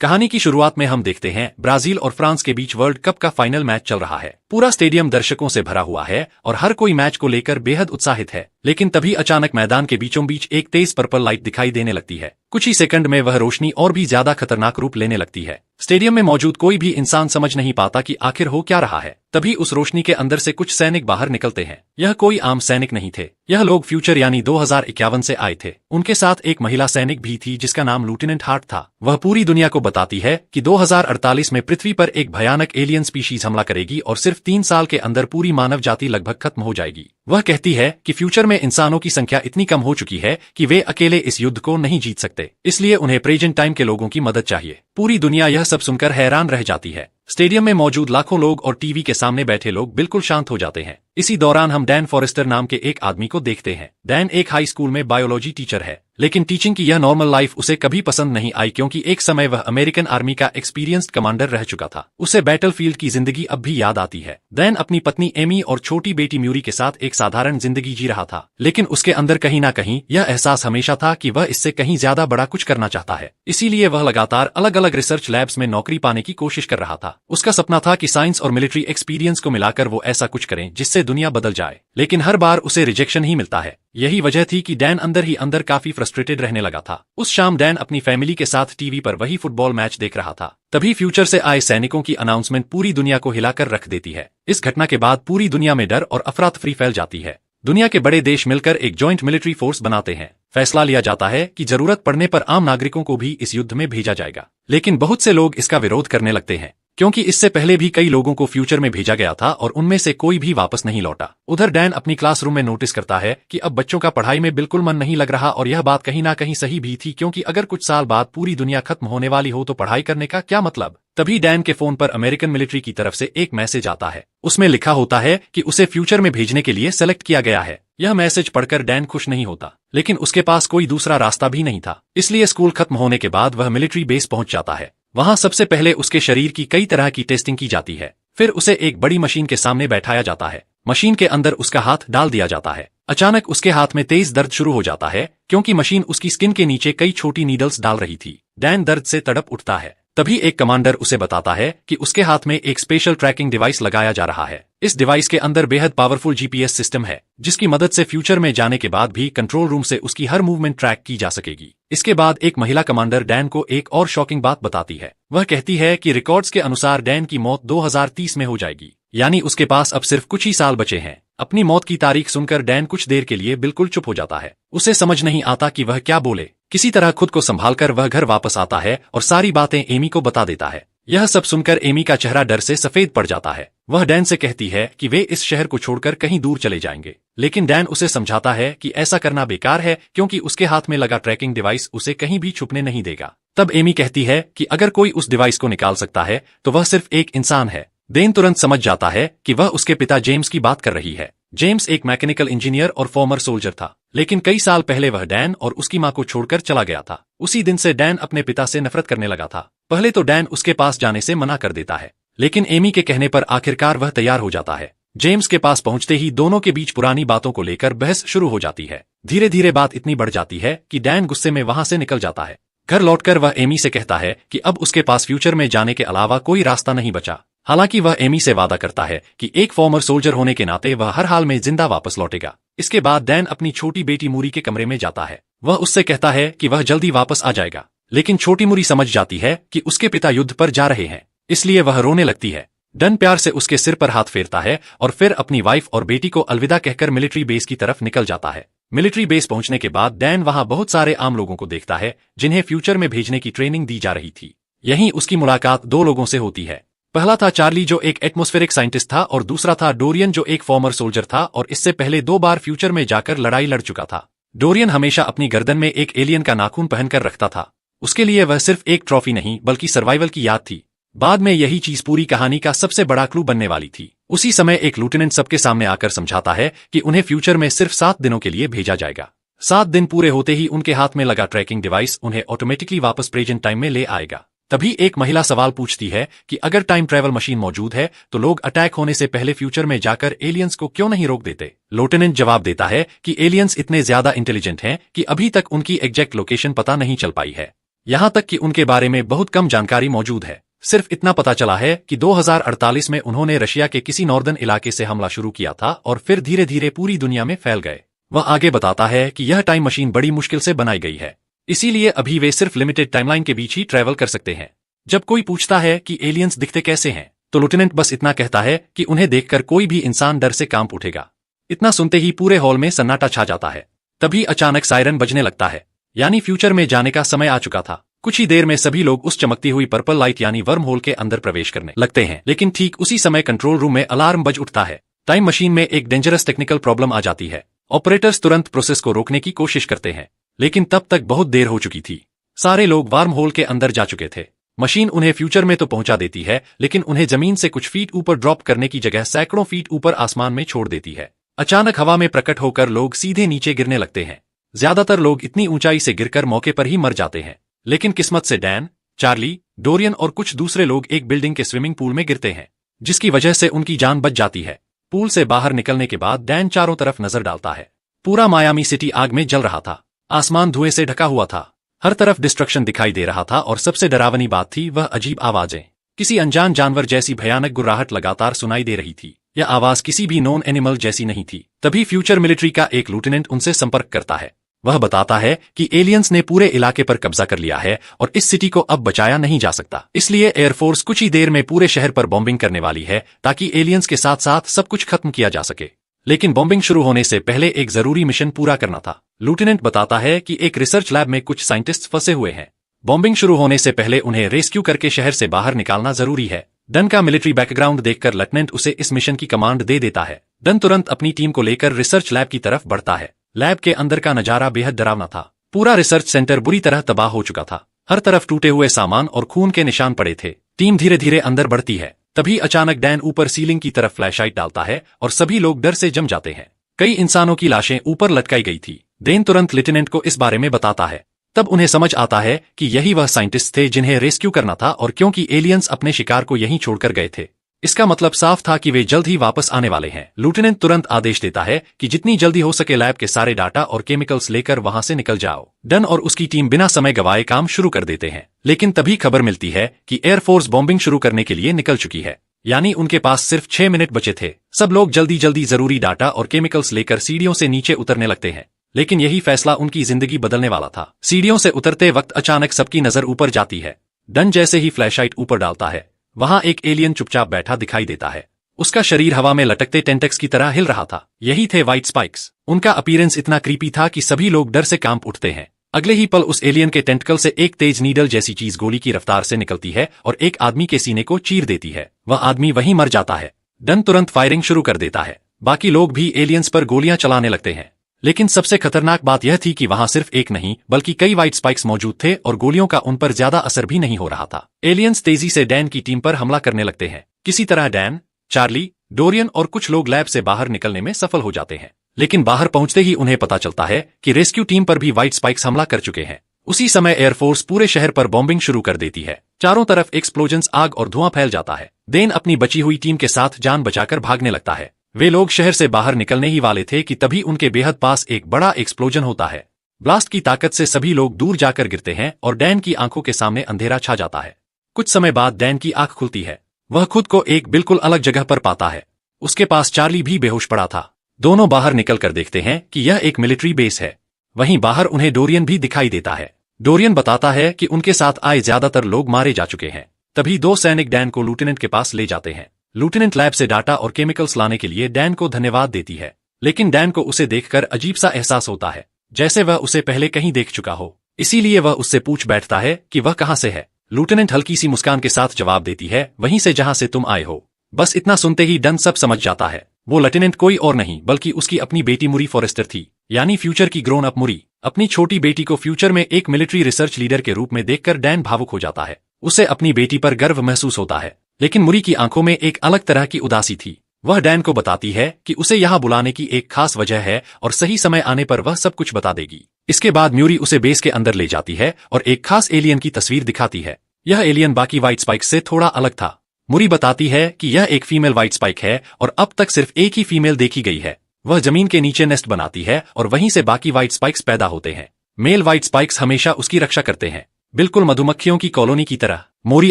कहानी की शुरुआत में हम देखते हैं ब्राजील और फ्रांस के बीच वर्ल्ड कप का फाइनल मैच चल रहा है। पूरा स्टेडियम दर्शकों से भरा हुआ है और हर कोई मैच को लेकर बेहद उत्साहित है। लेकिन तभी अचानक मैदान के बीचों बीच एक तेज पर्पल लाइट दिखाई देने लगती है। कुछ ही सेकंड में वह रोशनी और भी ज्यादा खतरनाक रूप लेने लगती है। स्टेडियम में मौजूद कोई भी इंसान समझ नहीं पाता कि आखिर हो क्या रहा है। तभी उस रोशनी के अंदर से कुछ सैनिक बाहर निकलते हैं। यह कोई आम सैनिक नहीं थे, यह लोग फ्यूचर यानी 2051 से आए थे। उनके साथ एक महिला सैनिक भी थी जिसका नाम लेफ्टिनेंट हार्ट था। वह पूरी दुनिया को बताती है कि 2048 में पृथ्वी पर एक भयानक एलियन स्पीशीज हमला करेगी और सिर्फ 3 साल के अंदर पूरी मानव जाति लगभग खत्म हो जाएगी। वह कहती है कि फ्यूचर में इंसानों की संख्या इतनी कम हो चुकी है कि वे अकेले इस युद्ध को नहीं जीत सकते, इसलिए उन्हें प्रेजेंट टाइम के लोगों की मदद चाहिए। पूरी दुनिया यह सब सुनकर हैरान रह जाती है। स्टेडियम में मौजूद लाखों लोग और टीवी के सामने बैठे लोग बिल्कुल शांत हो जाते हैं। इसी दौरान हम डैन फॉरेस्टर नाम के एक आदमी को देखते हैं। डैन एक हाई स्कूल में बायोलॉजी टीचर है, लेकिन टीचिंग की यह नॉर्मल लाइफ उसे कभी पसंद नहीं आई क्योंकि एक समय वह अमेरिकन आर्मी का एक्सपीरियंस्ड कमांडर रह चुका था। उसे बैटलफील्ड की जिंदगी अब भी याद आती है। डैन अपनी पत्नी एमी और छोटी बेटी म्यूरी के साथ एक साधारण जिंदगी जी रहा था, लेकिन उसके अंदर कहीं ना कहीं यह एहसास हमेशा था कि वह इससे कहीं ज्यादा बड़ा कुछ करना चाहता है। इसीलिए वह लगातार अलग अलग रिसर्च लैब्स में नौकरी पाने की कोशिश कर रहा था। उसका सपना था कि साइंस और मिलिट्री एक्सपीरियंस को मिलाकर वो ऐसा कुछ करें जिससे दुनिया बदल जाए, लेकिन हर बार उसे रिजेक्शन ही मिलता है। यही वजह थी कि डैन अंदर ही अंदर काफी फ्रस्ट्रेटेड रहने लगा था। उस शाम डैन अपनी फैमिली के साथ टीवी पर वही फुटबॉल मैच देख रहा था। तभी फ्यूचर से आए सैनिकों की अनाउंसमेंट पूरी दुनिया को हिलाकर रख देती है। इस घटना के बाद पूरी दुनिया में डर और अफरा तफरी फैल जाती है। दुनिया के बड़े देश मिलकर एक जॉइंट मिलिट्री फोर्स बनाते हैं। फैसला लिया जाता है कि जरूरत पड़ने पर आम नागरिकों को भी इस युद्ध में भेजा जाएगा, लेकिन बहुत से लोग इसका विरोध करने लगते हैं क्योंकि इससे पहले भी कई लोगों को फ्यूचर में भेजा गया था और उनमें से कोई भी वापस नहीं लौटा। उधर डैन अपनी क्लासरूम में नोटिस करता है कि अब बच्चों का पढ़ाई में बिल्कुल मन नहीं लग रहा और यह बात कहीं ना कहीं सही भी थी क्योंकि अगर कुछ साल बाद पूरी दुनिया खत्म होने वाली हो तो पढ़ाई करने का क्या मतलब। तभी डैन के फोन पर अमेरिकन मिलिट्री की तरफ से एक मैसेज आता है। उसमें लिखा होता है कि उसे फ्यूचर में भेजने के लिए सेलेक्ट किया गया है। यह मैसेज पढ़कर डैन खुश नहीं होता, लेकिन उसके पास कोई दूसरा रास्ता भी नहीं था। इसलिए स्कूल खत्म होने के बाद वह मिलिट्री बेस पहुंच जाता है। वहां सबसे पहले उसके शरीर की कई तरह की टेस्टिंग की जाती है। फिर उसे एक बड़ी मशीन के सामने बैठाया जाता है। मशीन के अंदर उसका हाथ डाल दिया जाता है। अचानक उसके हाथ में तेज दर्द शुरू हो जाता है क्योंकि मशीन उसकी स्किन के नीचे कई छोटी नीडल्स डाल रही थी। डैन दर्द से तड़प उठता है। तभी एक कमांडर उसे बताता है कि उसके हाथ में एक स्पेशल ट्रैकिंग डिवाइस लगाया जा रहा है। इस डिवाइस के अंदर बेहद पावरफुल जीपीएस सिस्टम है जिसकी मदद से फ्यूचर में जाने के बाद भी कंट्रोल रूम से उसकी हर मूवमेंट ट्रैक की जा सकेगी। इसके बाद एक महिला कमांडर डैन को एक और शॉकिंग बात बताती है। वह कहती है कि रिकॉर्ड्स के अनुसार डैन की मौत 2030 में हो जाएगी, यानी उसके पास अब सिर्फ कुछ ही साल बचे हैं। अपनी मौत की तारीख सुनकर डैन कुछ देर के लिए बिल्कुल चुप हो जाता है। उसे समझ नहीं आता कि वह क्या बोले। किसी तरह खुद को संभालकर वह घर वापस आता है और सारी बातें एमी को बता देता है। यह सब सुनकर एमी का चेहरा डर से सफेद पड़ जाता है। वह डैन से कहती है कि वे इस शहर को छोड़कर कहीं दूर चले जाएंगे, लेकिन डैन उसे समझाता है कि ऐसा करना बेकार है क्योंकि उसके हाथ में लगा ट्रैकिंग डिवाइस उसे कहीं भी छुपने नहीं देगा। तब एमी कहती है कि अगर कोई उस डिवाइस को निकाल सकता है तो वह सिर्फ एक इंसान है। डैन तुरंत समझ जाता है कि वह उसके पिता जेम्स की बात कर रही है। जेम्स एक मैकेनिकल इंजीनियर और फॉर्मर सोल्जर था, लेकिन कई साल पहले वह डैन और उसकी मां को छोड़कर चला गया था। उसी दिन से डैन अपने पिता से नफरत करने लगा था। पहले तो डैन उसके पास जाने से मना कर देता है, लेकिन एमी के कहने पर आखिरकार वह तैयार हो जाता है। जेम्स के पास पहुंचते ही दोनों के बीच पुरानी बातों को लेकर बहस शुरू हो जाती है। धीरे धीरे बात इतनी बढ़ जाती है कि डैन गुस्से में वहां से निकल जाता है। घर लौटकर वह एमी से कहता है कि अब उसके पास फ्यूचर में जाने के अलावा कोई रास्ता नहीं बचा। हालांकि वह एमी से वादा करता है कि एक फॉर्मर सोल्जर होने के नाते वह हर हाल में जिंदा वापस लौटेगा। इसके बाद डैन अपनी छोटी बेटी मूरी के कमरे में जाता है। वह उससे कहता है कि वह जल्दी वापस आ जाएगा, लेकिन छोटी मूरी समझ जाती है कि उसके पिता युद्ध पर जा रहे हैं, इसलिए वह रोने लगती है। डैन प्यार से उसके सिर पर हाथ फेरता है और फिर अपनी वाइफ और बेटी को अलविदा कहकर मिलिट्री बेस की तरफ निकल जाता है। मिलिट्री बेस पहुंचने के बाद डैन वहां बहुत सारे आम लोगों को देखता है जिन्हें फ्यूचर में भेजने की ट्रेनिंग दी जा रही थी। यहीं उसकी मुलाकात 2 लोगों से होती है। पहला था चार्ली जो एक एटमॉस्फेरिक साइंटिस्ट था और दूसरा था डोरियन जो एक फॉर्मर सोल्जर था और इससे पहले 2 बार फ्यूचर में जाकर लड़ाई लड़ चुका था। डोरियन हमेशा अपनी गर्दन में एक एलियन का नाखून पहनकर रखता था। उसके लिए वह सिर्फ एक ट्रॉफी नहीं बल्कि सर्वाइवल की याद थी। बाद में यही चीज पूरी कहानी का सबसे बड़ा क्लू बनने वाली थी। उसी समय एक लेफ्टिनेंट सबके सामने आकर समझाता है कि उन्हें फ्यूचर में सिर्फ 7 दिनों के लिए भेजा जाएगा। 7 दिन पूरे होते ही उनके हाथ में लगा ट्रैकिंग डिवाइस उन्हें ऑटोमेटिकली वापस प्रेजेंट टाइम में ले आएगा। तभी एक महिला सवाल पूछती है कि अगर टाइम ट्रैवल मशीन मौजूद है तो लोग अटैक होने से पहले फ्यूचर में जाकर एलियंस को क्यों नहीं रोक देते। लेफ्टिनेंट जवाब देता है कि एलियंस इतने ज्यादा इंटेलिजेंट हैं कि अभी तक उनकी एग्जैक्ट लोकेशन पता नहीं चल पाई है। यहाँ तक कि उनके बारे में बहुत कम जानकारी मौजूद है। सिर्फ इतना पता चला है कि 2048 में उन्होंने रशिया के किसी नॉर्दर्न इलाके से हमला शुरू किया था और फिर धीरे धीरे पूरी दुनिया में फैल गए। वह आगे बताता है कि यह टाइम मशीन बड़ी मुश्किल से बनाई गई है, इसीलिए अभी वे सिर्फ लिमिटेड टाइमलाइन के बीच ही ट्रैवल कर सकते हैं। जब कोई पूछता है कि एलियंस दिखते कैसे हैं, तो लेफ्टिनेंट बस इतना कहता है कि उन्हें देखकर कोई भी इंसान डर से कांप उठेगा। इतना सुनते ही पूरे हॉल में सन्नाटा छा जाता है। तभी अचानक सायरन बजने लगता है, यानी फ्यूचर में जाने का समय आ चुका था। कुछ ही देर में सभी लोग उस चमकती हुई पर्पल लाइट यानी वर्म होल के अंदर प्रवेश करने लगते हैं। लेकिन ठीक उसी समय कंट्रोल रूम में अलार्म बज उठता है। टाइम मशीन में एक डेंजरस टेक्निकल प्रॉब्लम आ जाती है। ऑपरेटर्स तुरंत प्रोसेस को रोकने की कोशिश करते हैं, लेकिन तब तक बहुत देर हो चुकी थी। सारे लोग वार्म होल के अंदर जा चुके थे। मशीन उन्हें फ्यूचर में तो पहुंचा देती है, लेकिन उन्हें जमीन से कुछ फीट ऊपर ड्रॉप करने की जगह सैकड़ों फीट ऊपर आसमान में छोड़ देती है। अचानक हवा में प्रकट होकर लोग सीधे नीचे गिरने लगते हैं। ज्यादातर लोग इतनी ऊंचाई से गिरकर मौके पर ही मर जाते हैं, लेकिन किस्मत से डैन, चार्ली, डोरियन और कुछ दूसरे लोग एक बिल्डिंग के स्विमिंग पूल में गिरते हैं, जिसकी वजह से उनकी जान बच जाती है। पूल से बाहर निकलने के बाद डैन चारों तरफ नजर डालता है। पूरा मायामी सिटी आग में जल रहा था। आसमान धुएं से ढका हुआ था। हर तरफ डिस्ट्रक्शन दिखाई दे रहा था और सबसे डरावनी बात थी वह अजीब आवाजें। किसी अनजान जानवर जैसी भयानक गुर्राहट लगातार सुनाई दे रही थी। यह आवाज किसी भी नॉन एनिमल जैसी नहीं थी। तभी फ्यूचर मिलिट्री का एक लेफ्टिनेंट उनसे संपर्क करता है। वह बताता है कि एलियंस ने पूरे इलाके पर कब्जा कर लिया है और इस सिटी को अब बचाया नहीं जा सकता। इसलिए एयरफोर्स कुछ ही देर में पूरे शहर पर बॉम्बिंग करने वाली है, ताकि एलियंस के साथ साथ सब कुछ खत्म किया जा सके। लेकिन बॉम्बिंग शुरू होने से पहले एक जरूरी मिशन पूरा करना था। लेफ्टिनेंट बताता है कि एक रिसर्च लैब में कुछ साइंटिस्ट फंसे हुए हैं। बॉम्बिंग शुरू होने से पहले उन्हें रेस्क्यू करके शहर से बाहर निकालना जरूरी है। डन का मिलिट्री बैकग्राउंड देखकर लेफ्टिनेंट उसे इस मिशन की कमांड दे देता है। डन तुरंत अपनी टीम को लेकर रिसर्च लैब की तरफ बढ़ता है। लैब के अंदर का नजारा बेहद डरावना था। पूरा रिसर्च सेंटर बुरी तरह तबाह हो चुका था। हर तरफ टूटे हुए सामान और खून के निशान पड़े थे। टीम धीरे धीरे अंदर बढ़ती है। तभी अचानक डैन ऊपर सीलिंग की तरफ फ्लैशलाइट डालता है और सभी लोग डर से जम जाते हैं। कई इंसानों की लाशें ऊपर लटकाई गई थी। डैन तुरंत लेफ्टिनेंट को इस बारे में बताता है। तब उन्हें समझ आता है कि यही वह साइंटिस्ट थे जिन्हें रेस्क्यू करना था, और क्योंकि एलियंस अपने शिकार को यहीं छोड़कर गए थे, इसका मतलब साफ था कि वे जल्द ही वापस आने वाले हैं। लेफ्टिनेंट तुरंत आदेश देता है कि जितनी जल्दी हो सके लैब के सारे डाटा और केमिकल्स लेकर वहां से निकल जाओ। डन और उसकी टीम बिना समय गवाए काम शुरू कर देते हैं। लेकिन तभी खबर मिलती है कि एयरफोर्स बॉम्बिंग शुरू करने के लिए निकल चुकी है, यानी उनके पास सिर्फ 6 मिनट बचे थे। सब लोग जल्दी जल्दी जरूरी डाटा और केमिकल्स लेकर सीढ़ियों से नीचे उतरने लगते हैं। लेकिन यही फैसला उनकी जिंदगी बदलने वाला था। सीढ़ियों से उतरते वक्त अचानक सबकी नजर ऊपर जाती है। डन जैसे ही फ्लैशलाइट ऊपर डालता है, वहां एक एलियन चुपचाप बैठा दिखाई देता है। उसका शरीर हवा में लटकते टेंटेक्स की तरह हिल रहा था। यही थे व्हाइट स्पाइक्स। उनका अपीयरेंस इतना क्रीपी था कि सभी लोग डर से कांप उठते हैं। अगले ही पल उस एलियन के टेंटकल से एक तेज नीडल जैसी चीज गोली की रफ्तार से निकलती है और एक आदमी के सीने को चीर देती है। वह आदमी वहीं मर जाता है। डन तुरंत फायरिंग शुरू कर देता है। बाकी लोग भी एलियंस पर गोलियां चलाने लगते हैं। लेकिन सबसे खतरनाक बात यह थी कि वहां सिर्फ एक नहीं बल्कि कई व्हाइट स्पाइक्स मौजूद थे और गोलियों का उन पर ज्यादा असर भी नहीं हो रहा था। एलियंस तेजी से डैन की टीम पर हमला करने लगते हैं। किसी तरह डैन, चार्ली, डोरियन और कुछ लोग लैब से बाहर निकलने में सफल हो जाते हैं। लेकिन बाहर पहुंचते ही उन्हें पता चलता है कि रेस्क्यू टीम पर भी व्हाइट स्पाइक्स हमला कर चुके हैं। उसी समय एयरफोर्स पूरे शहर पर बॉम्बिंग शुरू कर देती है। चारों तरफ एक्सप्लोजन्स, आग और धुआं फैल जाता है। डैन अपनी बची हुई टीम के साथ जान बचाकर भागने लगता है। वे लोग शहर से बाहर निकलने ही वाले थे कि तभी उनके बेहद पास एक बड़ा एक्सप्लोजन होता है। ब्लास्ट की ताकत से सभी लोग दूर जाकर गिरते हैं और डैन की आंखों के सामने अंधेरा छा जाता है। कुछ समय बाद डैन की आंख खुलती है। वह खुद को एक बिल्कुल अलग जगह पर पाता है। उसके पास चार्ली भी बेहोश पड़ा था। दोनों बाहर निकलकर देखते हैं कि यह एक मिलिट्री बेस है। वहीं बाहर उन्हें डोरियन भी दिखाई देता है। डोरियन बताता है कि उनके साथ आए ज्यादातर लोग मारे जा चुके हैं। तभी 2 सैनिक डैन को लेफ्टिनेंट के पास ले जाते हैं। लेफ्टिनेंट लैब से डाटा और केमिकल्स लाने के लिए डैन को धन्यवाद देती है। लेकिन डैन को उसे देखकर अजीब सा एहसास होता है, जैसे वह उसे पहले कहीं देख चुका हो। इसीलिए वह उससे पूछ बैठता है कि वह कहां से है। लेफ्टिनेंट हल्की सी मुस्कान के साथ जवाब देती है, वहीं से जहां से तुम आए हो। बस इतना सुनते ही डन सब समझ जाता है। वो लेफ्टिनेंट कोई और नहीं बल्कि उसकी अपनी बेटी मुरी फॉरेस्टर थी, यानी फ्यूचर की ग्रोन अप मुरी। अपनी छोटी बेटी को फ्यूचर में एक मिलिट्री रिसर्च लीडर के रूप में देखकर डैन भावुक हो जाता है। उसे अपनी बेटी पर गर्व महसूस होता है। लेकिन मुरी की आंखों में एक अलग तरह की उदासी थी। वह डैन को बताती है कि उसे यहाँ बुलाने की एक खास वजह है और सही समय आने पर वह सब कुछ बता देगी। इसके बाद म्यूरी उसे बेस के अंदर ले जाती है और एक खास एलियन की तस्वीर दिखाती है। यह एलियन बाकी व्हाइट स्पाइक से थोड़ा अलग था। मुरी बताती है कि यह एक फीमेल व्हाइट स्पाइक है और अब तक सिर्फ एक ही फीमेल देखी गई है। वह जमीन के नीचे नेस्ट बनाती है और वहीं से बाकी व्हाइट स्पाइक्स पैदा होते हैं। मेल व्हाइट स्पाइक्स हमेशा उसकी रक्षा करते हैं। बिल्कुल मधुमक्खियों की कॉलोनी की तरह। मोरी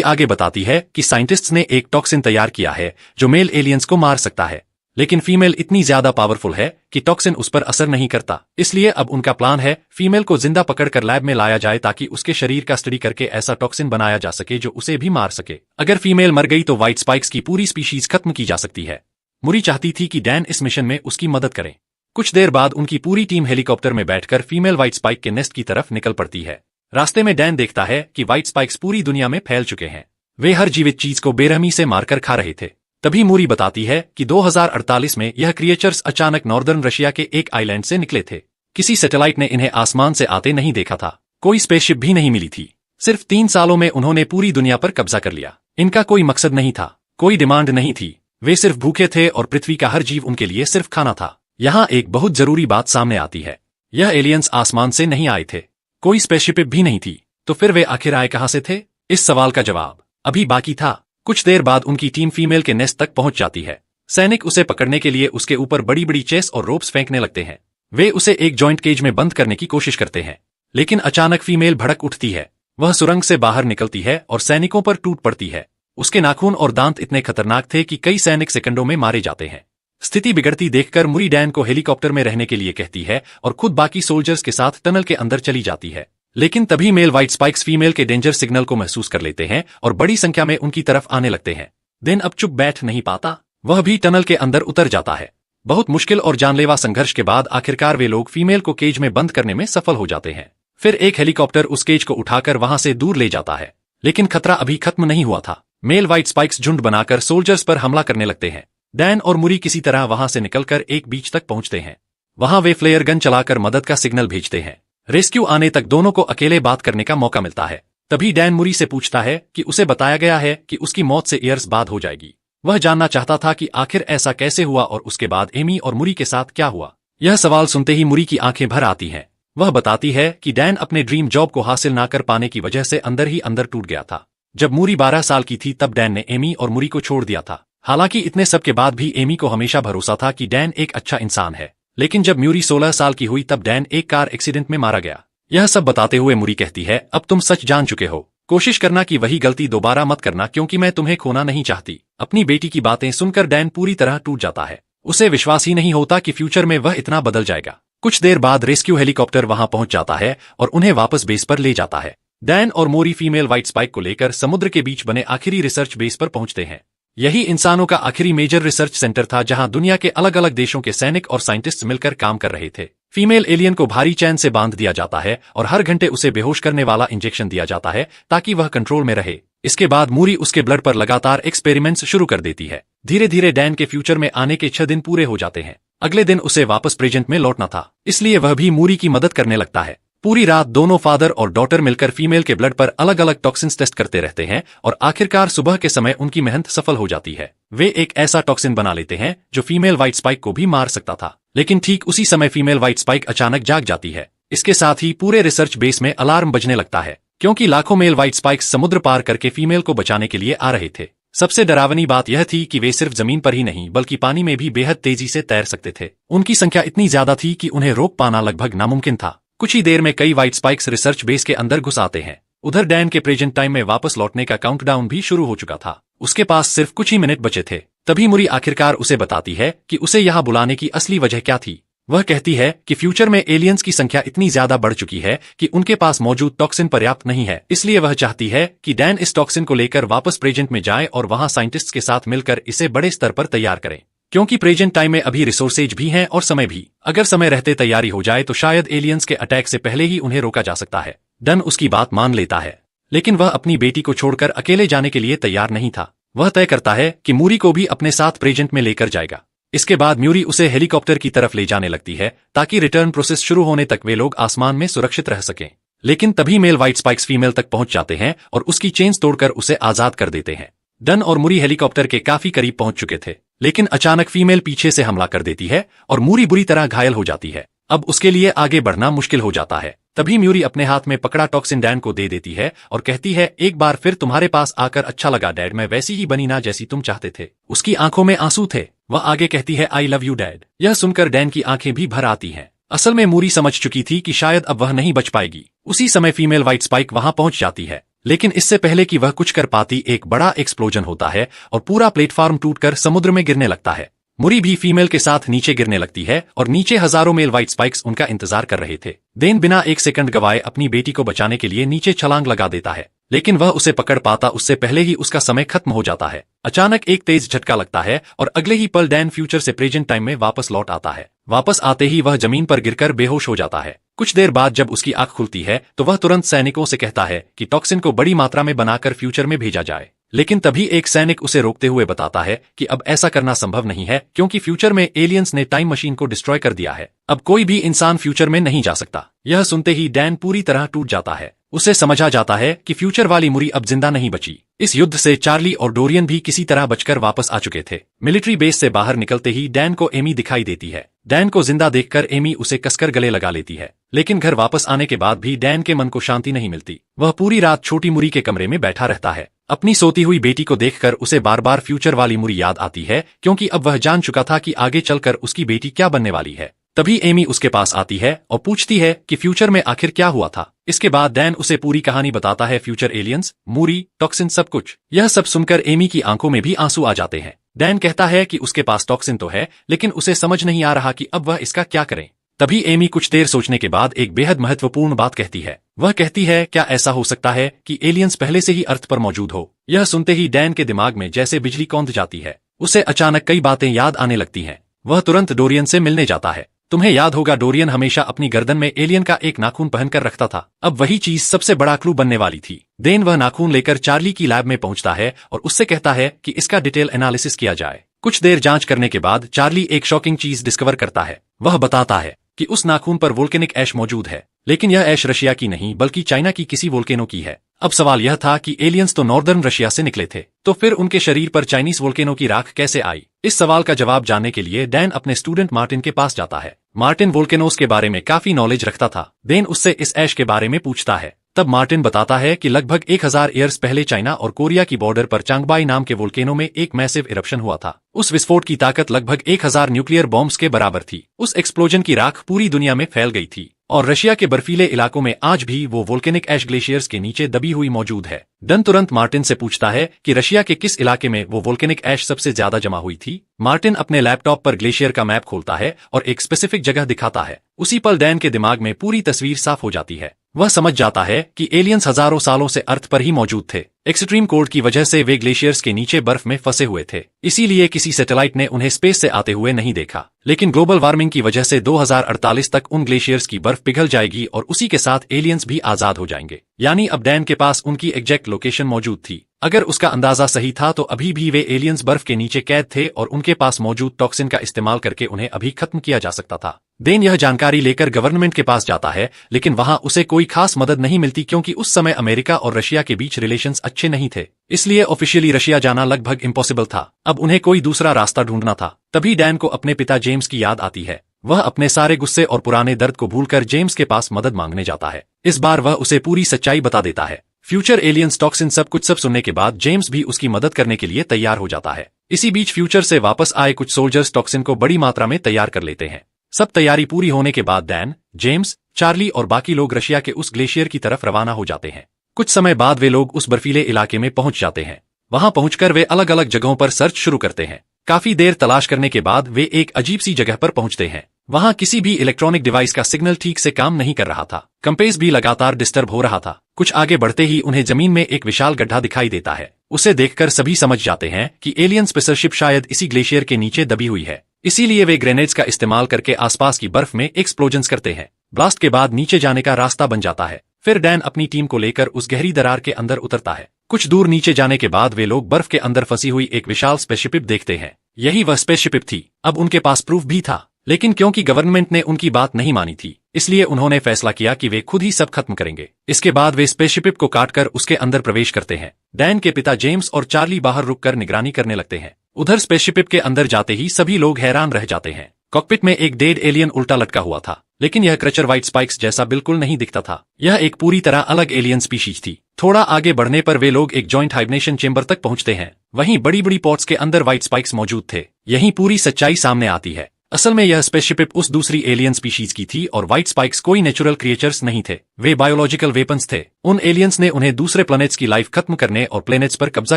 आगे बताती है कि साइंटिस्ट्स ने एक टॉक्सिन तैयार किया है जो मेल एलियंस को मार सकता है, लेकिन फीमेल इतनी ज्यादा पावरफुल है कि टॉक्सिन उस पर असर नहीं करता। इसलिए अब उनका प्लान है फीमेल को जिंदा पकड़कर लैब में लाया जाए ताकि उसके शरीर का स्टडी करके ऐसा टॉक्सिन बनाया जा सके जो उसे भी मार सके। अगर फीमेल मर गई तो व्हाइट स्पाइक्स की पूरी स्पीशीज खत्म की जा सकती है। मुरी चाहती थी कि डैन इस मिशन में उसकी मदद करे। कुछ देर बाद उनकी पूरी टीम हेलीकॉप्टर में बैठकर फीमेल व्हाइट स्पाइक के नेस्ट की तरफ निकल पड़ती है। रास्ते में डैन देखता है कि व्हाइट स्पाइक्स पूरी दुनिया में फैल चुके हैं। वे हर जीवित चीज को बेरहमी से मारकर खा रहे थे। तभी मूरी बताती है कि 2048 में यह क्रिएचर्स अचानक नॉर्दर्न रशिया के एक आइलैंड से निकले थे। किसी सैटेलाइट ने इन्हें आसमान से आते नहीं देखा था, कोई स्पेसशिप भी नहीं मिली थी। सिर्फ 3 सालों में उन्होंने पूरी दुनिया पर कब्जा कर लिया। इनका कोई मकसद नहीं था, कोई डिमांड नहीं थी, वे सिर्फ भूखे थे और पृथ्वी का हर जीव उनके लिए सिर्फ खाना था। यहाँ एक बहुत जरूरी बात सामने आती है, यह एलियंस आसमान से नहीं आए थे, कोई स्पेसशिप भी नहीं थी, तो फिर वे आखिर आए कहां से थे? इस सवाल का जवाब अभी बाकी था। कुछ देर बाद उनकी टीम फीमेल के नेस्ट तक पहुंच जाती है। सैनिक उसे पकड़ने के लिए उसके ऊपर बड़ी बड़ी चेस और रोप्स फेंकने लगते हैं। वे उसे एक जॉइंट केज में बंद करने की कोशिश करते हैं, लेकिन अचानक फीमेल भड़क उठती है। वह सुरंग से बाहर निकलती है और सैनिकों पर टूट पड़ती है। उसके नाखून और दांत इतने खतरनाक थे कि कई सैनिक सेकंडों में मारे जाते हैं। स्थिति बिगड़ती देखकर मुरी डैन को हेलीकॉप्टर में रहने के लिए कहती है और खुद बाकी सोल्जर्स के साथ टनल के अंदर चली जाती है। लेकिन तभी मेल व्हाइट स्पाइक्स फीमेल के डेंजर सिग्नल को महसूस कर लेते हैं और बड़ी संख्या में उनकी तरफ आने लगते हैं। दिन अब चुप बैठ नहीं पाता, वह भी टनल के अंदर उतर जाता है। बहुत मुश्किल और जानलेवा संघर्ष के बाद आखिरकार वे लोग फीमेल को केज में बंद करने में सफल हो जाते हैं। फिर एक हेलीकॉप्टर उस केज को उठाकर वहां से दूर ले जाता है, लेकिन खतरा अभी खत्म नहीं हुआ था। मेल व्हाइट स्पाइक्स झुंड बनाकर सोल्जर्स पर हमला करने लगते हैं। डैन और मुरी किसी तरह वहां से निकलकर एक बीच तक पहुंचते हैं। वहां वे फ्लेयर गन चलाकर मदद का सिग्नल भेजते हैं। रेस्क्यू आने तक दोनों को अकेले बात करने का मौका मिलता है। तभी डैन मुरी से पूछता है कि उसे बताया गया है कि उसकी मौत से ईयर्स बाद हो जाएगी। वह जानना चाहता था कि आखिर ऐसा कैसे हुआ और उसके बाद एमी और मुरी के साथ क्या हुआ। यह सवाल सुनते ही मुरी की आंखें भर आती हैं। वह बताती है कि डैन अपने ड्रीम जॉब को हासिल ना कर पाने की वजह से अंदर ही अंदर टूट गया था। जब मुरी 12 साल की थी तब डैन ने एमी और मुरी को छोड़ दिया था। हालांकि इतने सब के बाद भी एमी को हमेशा भरोसा था कि डैन एक अच्छा इंसान है। लेकिन जब म्यूरी 16 साल की हुई तब डैन एक कार एक्सीडेंट में मारा गया। यह सब बताते हुए मुरी कहती है, अब तुम सच जान चुके हो, कोशिश करना कि वही गलती दोबारा मत करना क्योंकि मैं तुम्हें खोना नहीं चाहती। अपनी बेटी की बातें सुनकर डैन पूरी तरह टूट जाता है। उसे विश्वास ही नहीं होता कि फ्यूचर में वह इतना बदल जाएगा। कुछ देर बाद रेस्क्यू हेलीकॉप्टर वहां पहुंच जाता है और उन्हें वापस बेस पर ले जाता है। डैन और मोरी फीमेल व्हाइट स्पाइक को लेकर समुद्र के बीच बने आखिरी रिसर्च बेस पर पहुंचते हैं। यही इंसानों का आखिरी मेजर रिसर्च सेंटर था जहां दुनिया के अलग अलग देशों के सैनिक और साइंटिस्ट मिलकर काम कर रहे थे। फीमेल एलियन को भारी चैन से बांध दिया जाता है और हर घंटे उसे बेहोश करने वाला इंजेक्शन दिया जाता है ताकि वह कंट्रोल में रहे। इसके बाद मूरी उसके ब्लड पर लगातार एक्सपेरिमेंट्स शुरू कर देती है। धीरे धीरे डैन के फ्यूचर में आने के 6 दिन पूरे हो जाते हैं। अगले दिन उसे वापस प्रेजेंट में लौटना था, इसलिए वह भी मूरी की मदद करने लगता है। पूरी रात दोनों फादर और डॉटर मिलकर फीमेल के ब्लड पर अलग अलग टॉक्सिन्स टेस्ट करते रहते हैं और आखिरकार सुबह के समय उनकी मेहनत सफल हो जाती है। वे एक ऐसा टॉक्सिन बना लेते हैं जो फीमेल व्हाइट स्पाइक को भी मार सकता था। लेकिन ठीक उसी समय फीमेल व्हाइट स्पाइक अचानक जाग जाती है। इसके साथ ही पूरे रिसर्च बेस में अलार्म बजने लगता है क्योंकि लाखों मेल व्हाइट स्पाइक्स समुद्र पार करके फीमेल को बचाने के लिए आ रहे थे। सबसे डरावनी बात यह थी कि वे सिर्फ जमीन पर ही नहीं बल्कि पानी में भी बेहद तेजी से तैर सकते थे। उनकी संख्या इतनी ज्यादा थी कि उन्हें रोक पाना लगभग नामुमकिन था। कुछ ही देर में कई व्हाइट स्पाइक्स रिसर्च बेस के अंदर घुस आते हैं। उधर डैन के प्रेजेंट टाइम में वापस लौटने का काउंटडाउन भी शुरू हो चुका था। उसके पास सिर्फ कुछ ही मिनट बचे थे। तभी मुरी आखिरकार उसे बताती है कि उसे यहाँ बुलाने की असली वजह क्या थी। वह कहती है कि फ्यूचर में एलियंस की संख्या इतनी ज्यादा बढ़ चुकी है कि उनके पास मौजूद टॉक्सिन पर्याप्त नहीं है, इसलिए वह चाहती है कि डैन इस टॉक्सिन को लेकर वापस प्रेजेंट में जाए और वहां साइंटिस्ट्स के साथ मिलकर इसे बड़े स्तर पर तैयार करें। क्योंकि प्रेजेंट टाइम में अभी रिसोर्सेज भी हैं और समय भी। अगर समय रहते तैयारी हो जाए तो शायद एलियंस के अटैक से पहले ही उन्हें रोका जा सकता है। डन उसकी बात मान लेता है, लेकिन वह अपनी बेटी को छोड़कर अकेले जाने के लिए तैयार नहीं था। वह तय करता है कि मूरी को भी अपने साथ प्रेजेंट में लेकर जाएगा। इसके बाद म्यूरी उसे हेलीकॉप्टर की तरफ ले जाने लगती है ताकि रिटर्न प्रोसेस शुरू होने तक वे लोग आसमान में सुरक्षित रह सकें। लेकिन तभी मेल व्हाइट स्पाइक्स फीमेल तक पहुंच जाते हैं और उसकी चेन्स तोड़कर उसे आजाद कर देते हैं। डन और मूरी हेलीकॉप्टर के काफी करीब पहुंच चुके थे, लेकिन अचानक फीमेल पीछे से हमला कर देती है और मूरी बुरी तरह घायल हो जाती है। अब उसके लिए आगे बढ़ना मुश्किल हो जाता है। तभी म्यूरी अपने हाथ में पकड़ा टॉक्सिन डैन को दे देती है और कहती है, एक बार फिर तुम्हारे पास आकर अच्छा लगा डैड, मैं वैसी ही बनी ना जैसी तुम चाहते थे। उसकी आंखों में आंसू थे। वह आगे कहती है, आई लव यू डैड। यह सुनकर डैन की आंखें भी भर आती हैं। असल में मूरी समझ चुकी थी कि शायद अब वह नहीं बच पाएगी। उसी समय फीमेल व्हाइट स्पाइक वहां पहुंच जाती है, लेकिन इससे पहले कि वह कुछ कर पाती एक बड़ा एक्सप्लोजन होता है और पूरा प्लेटफॉर्म टूटकर समुद्र में गिरने लगता है। मुरी भी फीमेल के साथ नीचे गिरने लगती है और नीचे हजारों मेल व्हाइट स्पाइक्स उनका इंतजार कर रहे थे। देन बिना एक सेकंड गवाए अपनी बेटी को बचाने के लिए नीचे छलांग लगा देता है, लेकिन वह उसे पकड़ पाता उससे पहले ही उसका समय खत्म हो जाता है। अचानक एक तेज झटका लगता है और अगले ही पल डैन फ्यूचर से प्रेजेंट टाइम में वापस लौट आता है। वापस आते ही वह जमीन पर गिरकर बेहोश हो जाता है। कुछ देर बाद जब उसकी आंख खुलती है तो वह तुरंत सैनिकों से कहता है कि टॉक्सिन को बड़ी मात्रा में बनाकर फ्यूचर में भेजा जाए, लेकिन तभी एक सैनिक उसे रोकते हुए बताता है कि अब ऐसा करना संभव नहीं है क्योंकि फ्यूचर में एलियंस ने टाइम मशीन को डिस्ट्रॉय कर दिया है। अब कोई भी इंसान फ्यूचर में नहीं जा सकता। यह सुनते ही डैन पूरी तरह टूट जाता है। उसे समझा जाता है कि फ्यूचर वाली मुरी अब जिंदा नहीं बची। इस युद्ध से चार्ली और डोरियन भी किसी तरह बचकर वापस आ चुके थे। मिलिट्री बेस से बाहर निकलते ही डैन को एमी दिखाई देती है। डैन को जिंदा देखकर एमी उसे कसकर गले लगा लेती है, लेकिन घर वापस आने के बाद भी डैन के मन को शांति नहीं मिलती। वह पूरी रात छोटी मुरी के कमरे में बैठा रहता है। अपनी सोती हुई बेटी को देखकर उसे बार बार फ्यूचर वाली मुरी याद आती है, क्योंकि अब वह जान चुका था कि आगे चलकर उसकी बेटी क्या बनने वाली है। तभी एमी उसके पास आती है और पूछती है कि फ्यूचर में आखिर क्या हुआ था। इसके बाद डैन उसे पूरी कहानी बताता है, फ्यूचर एलियंस, मूरी, टॉक्सिन, सब कुछ। यह सब सुनकर एमी की आंखों में भी आंसू आ जाते हैं। डैन कहता है कि उसके पास टॉक्सिन तो है, लेकिन उसे समझ नहीं आ रहा कि अब वह इसका क्या करे। तभी एमी कुछ देर सोचने के बाद एक बेहद महत्वपूर्ण बात कहती है। वह कहती है, क्या ऐसा हो सकता है कि एलियंस पहले से ही अर्थ पर मौजूद हो। यह सुनते ही डैन के दिमाग में जैसे बिजली कौंध जाती है। उसे अचानक कई बातें याद आने लगती हैं। वह तुरंत डोरियन से मिलने जाता है। तुम्हें याद होगा, डोरियन हमेशा अपनी गर्दन में एलियन का एक नाखून पहनकर रखता था। अब वही चीज सबसे बड़ा क्लू बनने वाली थी। देन वह नाखून लेकर चार्ली की लैब में पहुंचता है और उससे कहता है कि इसका डिटेल एनालिसिस किया जाए। कुछ देर जांच करने के बाद चार्ली एक शॉकिंग चीज डिस्कवर करता है। वह बताता है कि उस नाखून पर वोल्केनिक ऐश मौजूद है, लेकिन यह ऐश रशिया की नहीं बल्कि चाइना की किसी वोल्केनो की है। अब सवाल यह था कि एलियंस तो नॉर्दर्न रशिया से निकले थे, तो फिर उनके शरीर पर चाइनीज वोल्केनो की राख कैसे आई? इस सवाल का जवाब जानने के लिए डैन अपने स्टूडेंट मार्टिन के पास जाता है। मार्टिन वोल्केनोस के बारे में काफी नॉलेज रखता था। देन उससे इस ऐश के बारे में पूछता है। तब मार्टिन बताता है कि लगभग 1000 ईयर्स पहले चाइना और कोरिया की बॉर्डर पर चांगबाई नाम के वोल्केनो में एक मैसिव इरप्शन हुआ था। उस विस्फोट की ताकत लगभग 1000 न्यूक्लियर बॉम्ब्स के बराबर थी। उस एक्सप्लोजन की राख पूरी दुनिया में फैल गई थी और रशिया के बर्फीले इलाकों में आज भी वो वोल्केनिक ऐश ग्लेशियर्स के नीचे दबी हुई मौजूद है। डन तुरंत मार्टिन से पूछता है कि रशिया के किस इलाके में वो वोल्केनिक ऐश सबसे ज्यादा जमा हुई थी। मार्टिन अपने लैपटॉप पर ग्लेशियर का मैप खोलता है और एक स्पेसिफिक जगह दिखाता है। उसी पल डैन के दिमाग में पूरी तस्वीर साफ हो जाती है। वह समझ जाता है कि एलियंस हजारों सालों से अर्थ पर ही मौजूद थे। एक्सट्रीम कोल्ड की वजह से वे ग्लेशियर्स के नीचे बर्फ में फंसे हुए थे, इसीलिए किसी सैटेलाइट ने उन्हें स्पेस से आते हुए नहीं देखा। लेकिन ग्लोबल वार्मिंग की वजह से 2048 तक उन ग्लेशियर्स की बर्फ पिघल जाएगी और उसी के साथ एलियंस भी आजाद हो जाएंगे। यानी अब डैन के पास उनकी एग्जैक्ट लोकेशन मौजूद थी। अगर उसका अंदाजा सही था तो अभी भी वे एलियंस बर्फ के नीचे कैद थे और उनके पास मौजूद टॉक्सिन का इस्तेमाल करके उन्हें अभी खत्म किया जा सकता था। देन यह जानकारी लेकर गवर्नमेंट के पास जाता है, लेकिन वहां उसे कोई खास मदद नहीं मिलती क्योंकि उस समय अमेरिका और रशिया के बीच रिलेशंस अच्छे नहीं थे, इसलिए ऑफिशियली रशिया जाना लगभग इम्पॉसिबल था। अब उन्हें कोई दूसरा रास्ता ढूंढना था। तभी डैन को अपने पिता जेम्स की याद आती है। वह अपने सारे गुस्से और पुराने दर्द को भूलकर जेम्स के पास मदद मांगने जाता है। इस बार वह उसे पूरी सच्चाई बता देता है। फ्यूचर एलियंस, टॉक्सिन, सब कुछ सब सुनने के बाद जेम्स भी उसकी मदद करने के लिए तैयार हो जाता है। इसी बीच फ्यूचर से वापस आए कुछ सोल्जर्स टॉक्सिन को बड़ी मात्रा में तैयार कर लेते हैं। सब तैयारी पूरी होने के बाद डैन, जेम्स, चार्ली और बाकी लोग रशिया के उस ग्लेशियर की तरफ रवाना हो जाते हैं। कुछ समय बाद वे लोग उस बर्फीले इलाके में पहुंच जाते हैं। वहां पहुंचकर वे अलग अलग जगहों पर सर्च शुरू करते हैं। काफी देर तलाश करने के बाद वे एक अजीब सी जगह पर पहुंचते हैं। वहां किसी भी इलेक्ट्रॉनिक डिवाइस का सिग्नल ठीक से काम नहीं कर रहा था। कंपेस भी लगातार डिस्टर्ब हो रहा था। कुछ आगे बढ़ते ही उन्हें जमीन में एक विशाल गड्ढा दिखाई देता है। उसे देखकर सभी समझ जाते हैं कि एलियन स्पेसरशिप शायद इसी ग्लेशियर के नीचे दबी हुई है। इसीलिए वे ग्रेनेड्स का इस्तेमाल करके आसपास की बर्फ में एक्सप्लोजन्स करते हैं। ब्लास्ट के बाद नीचे जाने का रास्ता बन जाता है। फिर डैन अपनी टीम को लेकर उस गहरी दरार के अंदर उतरता है। कुछ दूर नीचे जाने के बाद वे लोग बर्फ के अंदर फंसी हुई एक विशाल स्पेसशिप देखते हैं। यही वह स्पेसशिप थी। अब उनके पास प्रूफ भी था, लेकिन क्योंकि गवर्नमेंट ने उनकी बात नहीं मानी थी, इसलिए उन्होंने फैसला किया कि वे खुद ही सब खत्म करेंगे। इसके बाद वे स्पेसशिप को काटकर उसके अंदर प्रवेश करते हैं। डैन के पिता जेम्स और चार्ली बाहर रुककर निगरानी करने लगते हैं। उधर स्पेसशिप के अंदर जाते ही सभी लोग हैरान रह जाते हैं। कॉकपिट में एक डेड एलियन उल्टा लटका हुआ था, लेकिन यह क्रचर व्हाइट स्पाइक्स जैसा बिल्कुल नहीं दिखता था। यह एक पूरी तरह अलग एलियन स्पीशीज थी। थोड़ा आगे बढ़ने पर वे लोग एक जॉइंट हाइबरनेशन चेंबर तक पहुंचते हैं। वहीं बड़ी बड़ी पॉट्स के अंदर व्हाइट स्पाइक्स मौजूद थे। यहीं पूरी सच्चाई सामने आती है। असल में यह स्पेसशिप उस दूसरी एलियन स्पीशीज की थी और व्हाइट स्पाइक्स कोई नेचुरल क्रिएचर्स नहीं थे, वे बायोलॉजिकल वेपन्स थे। उन एलियंस ने उन्हें दूसरे प्लैनेट्स की लाइफ खत्म करने और प्लैनेट्स पर कब्जा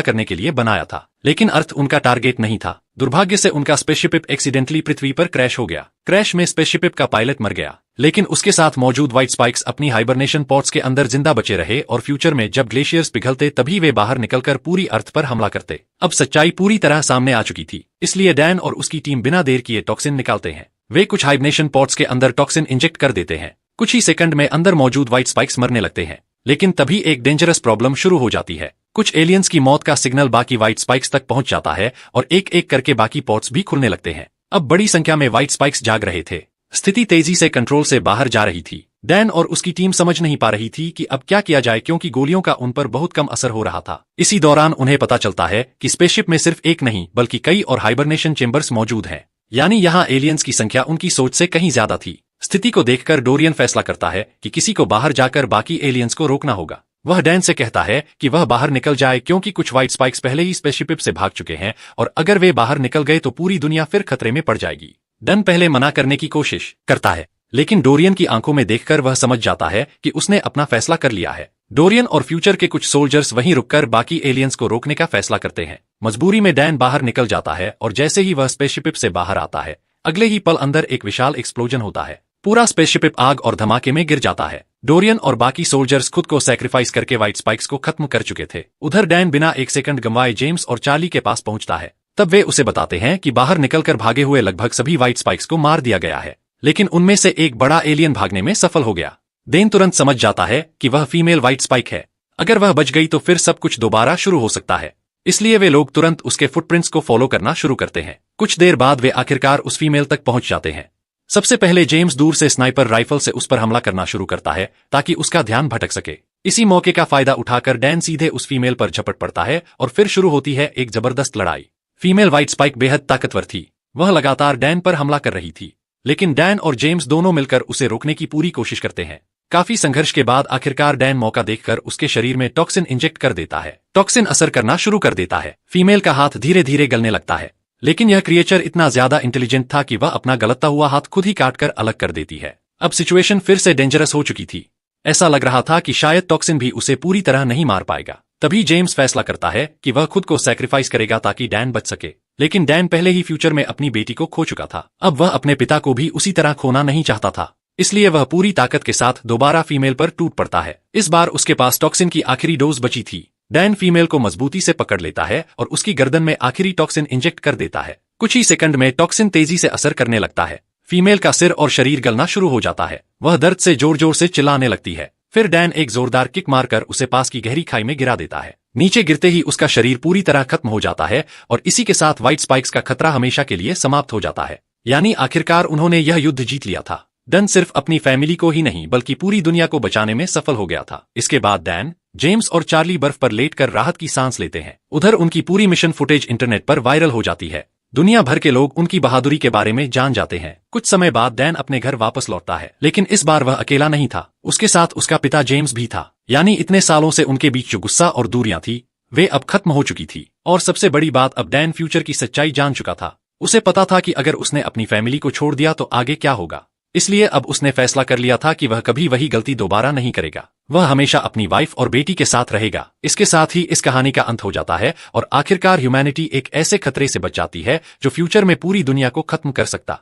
करने के लिए बनाया था, लेकिन अर्थ उनका टारगेट नहीं था। दुर्भाग्य से उनका स्पेसशिप एक्सीडेंटली पृथ्वी पर क्रैश हो गया। क्रैश में स्पेसशिप का पायलट मर गया, लेकिन उसके साथ मौजूद व्हाइट स्पाइक्स अपनी हाइबरनेशन पॉड्स के अंदर जिंदा बचे रहे और फ्यूचर में जब ग्लेशियर्स पिघलते तभी वे बाहर निकलकर पूरी अर्थ पर हमला करते। अब सच्चाई पूरी तरह सामने आ चुकी थी, इसलिए डैन और उसकी टीम बिना देर किए टॉक्सिन निकालते हैं। वे कुछ हाइबरनेशन पॉड्स के अंदर टॉक्सिन इंजेक्ट कर देते हैं। कुछ ही सेकंड में अंदर मौजूद व्हाइट स्पाइक्स मरने लगते हैं, लेकिन तभी एक डेंजरस प्रॉब्लम शुरू हो जाती है। कुछ एलियंस की मौत का सिग्नल बाकी व्हाइट स्पाइक्स तक पहुंच जाता है और एक एक करके बाकी पॉड्स भी खुलने लगते हैं। अब बड़ी संख्या में व्हाइट स्पाइक्स जाग रहे थे। स्थिति तेजी से कंट्रोल से बाहर जा रही थी। डैन और उसकी टीम समझ नहीं पा रही थी कि अब क्या किया जाए, क्योंकि गोलियों का उन पर बहुत कम असर हो रहा था। इसी दौरान उन्हें पता चलता है कि स्पेसशिप में सिर्फ एक नहीं बल्कि कई और हाइबरनेशन चेंबर्स मौजूद हैं, यानी यहाँ एलियंस की संख्या उनकी सोच से कहीं ज्यादा थी। स्थिति को देखकर डोरियन फैसला करता है कि किसी को बाहर जाकर बाकी एलियंस को रोकना होगा। वह डैन से कहता है कि वह बाहर निकल जाए, क्योंकि कुछ व्हाइट स्पाइक्स पहले ही स्पेसशिप से भाग चुके हैं और अगर वे बाहर निकल गए तो पूरी दुनिया फिर खतरे में पड़ जाएगी। डैन पहले मना करने की कोशिश करता है, लेकिन डोरियन की आंखों में देखकर वह समझ जाता है कि उसने अपना फैसला कर लिया है। डोरियन और फ्यूचर के कुछ सोल्जर्स वहीं रुककर बाकी एलियंस को रोकने का फैसला करते हैं। मजबूरी में डैन बाहर निकल जाता है और जैसे ही वह स्पेसशिप से बाहर आता है, अगले ही पल अंदर एक विशाल एक्सप्लोजन होता है। पूरा स्पेसशिप आग और धमाके में गिर जाता है। डोरियन और बाकी सोल्जर्स खुद को सैक्रिफाइस करके व्हाइट स्पाइक्स को खत्म कर चुके थे। उधर डैन बिना एक सेकंड गंवाए जेम्स और चार्ली के पास पहुंचता है। तब वे उसे बताते हैं कि बाहर निकलकर भागे हुए लगभग सभी व्हाइट स्पाइक्स को मार दिया गया है, लेकिन उनमें से एक बड़ा एलियन भागने में सफल हो गया। डैन तुरंत समझ जाता है कि वह फीमेल व्हाइट स्पाइक है। अगर वह बच गई तो फिर सब कुछ दोबारा शुरू हो सकता है, इसलिए वे लोग तुरंत उसके फुटप्रिंट्स को फॉलो करना शुरू करते हैं। कुछ देर बाद वे आखिरकार उस फीमेल तक पहुंच जाते हैं। सबसे पहले जेम्स दूर से स्नाइपर राइफल से उस पर हमला करना शुरू करता है ताकि उसका ध्यान भटक सके। इसी मौके का फायदा उठाकर डैन सीधे उस फीमेल पर झपट पड़ता है और फिर शुरू होती है एक जबरदस्त लड़ाई। फीमेल व्हाइट स्पाइक बेहद ताकतवर थी। वह लगातार डैन पर हमला कर रही थी, लेकिन डैन और जेम्स दोनों मिलकर उसे रोकने की पूरी कोशिश करते हैं। काफी संघर्ष के बाद आखिरकार डैन मौका देखकर उसके शरीर में टॉक्सिन इंजेक्ट कर देता है। टॉक्सिन असर करना शुरू कर देता है। फीमेल का हाथ धीरे धीरे गलने लगता है, लेकिन यह क्रिएचर इतना ज्यादा इंटेलिजेंट था कि वह अपना गलता हुआ हाथ खुद ही काटकर अलग कर देती है। अब सिचुएशन फिर से डेंजरस हो चुकी थी। ऐसा लग रहा था कि शायद टॉक्सिन भी उसे पूरी तरह नहीं मार पाएगा। तभी जेम्स फैसला करता है कि वह खुद को सैक्रिफाइस करेगा ताकि डैन बच सके, लेकिन डैन पहले ही फ्यूचर में अपनी बेटी को खो चुका था। अब वह अपने पिता को भी उसी तरह खोना नहीं चाहता था, इसलिए वह पूरी ताकत के साथ दोबारा फीमेल पर टूट पड़ता है। इस बार उसके पास टॉक्सिन की आखिरी डोज बची थी। डैन फीमेल को मजबूती से पकड़ लेता है और उसकी गर्दन में आखिरी टॉक्सिन इंजेक्ट कर देता है। कुछ ही सेकंड में टॉक्सिन तेजी से असर करने लगता है। फीमेल का सिर और शरीर गलना शुरू हो जाता है। वह दर्द से जोर जोर से चिल्लाने लगती है। फिर डैन एक जोरदार किक मारकर उसे पास की गहरी खाई में गिरा देता है। नीचे गिरते ही उसका शरीर पूरी तरह खत्म हो जाता है और इसी के साथ व्हाइट स्पाइक्स का खतरा हमेशा के लिए समाप्त हो जाता है। यानी आखिरकार उन्होंने यह युद्ध जीत लिया था। डैन सिर्फ अपनी फैमिली को ही नहीं बल्कि पूरी दुनिया को बचाने में सफल हो गया था। इसके बाद डैन, जेम्स और चार्ली बर्फ पर लेटकर राहत की सांस लेते हैं। उधर उनकी पूरी मिशन फुटेज इंटरनेट पर वायरल हो जाती है। दुनिया भर के लोग उनकी बहादुरी के बारे में जान जाते हैं। कुछ समय बाद डैन अपने घर वापस लौटता है, लेकिन इस बार वह अकेला नहीं था। उसके साथ उसका पिता जेम्स भी था। यानी इतने सालों से उनके बीच जो गुस्सा और दूरियां थी वे अब खत्म हो चुकी थी। और सबसे बड़ी बात, अब डैन फ्यूचर की सच्चाई जान चुका था। उसे पता था कि अगर उसने अपनी फैमिली को छोड़ दिया तो आगे क्या होगा। इसलिए अब उसने फैसला कर लिया था कि वह कभी वही गलती दोबारा नहीं करेगा। वह हमेशा अपनी वाइफ और बेटी के साथ रहेगा। इसके साथ ही इस कहानी का अंत हो जाता है और आखिरकार ह्यूमैनिटी एक ऐसे खतरे से बच जाती है जो फ्यूचर में पूरी दुनिया को खत्म कर सकता।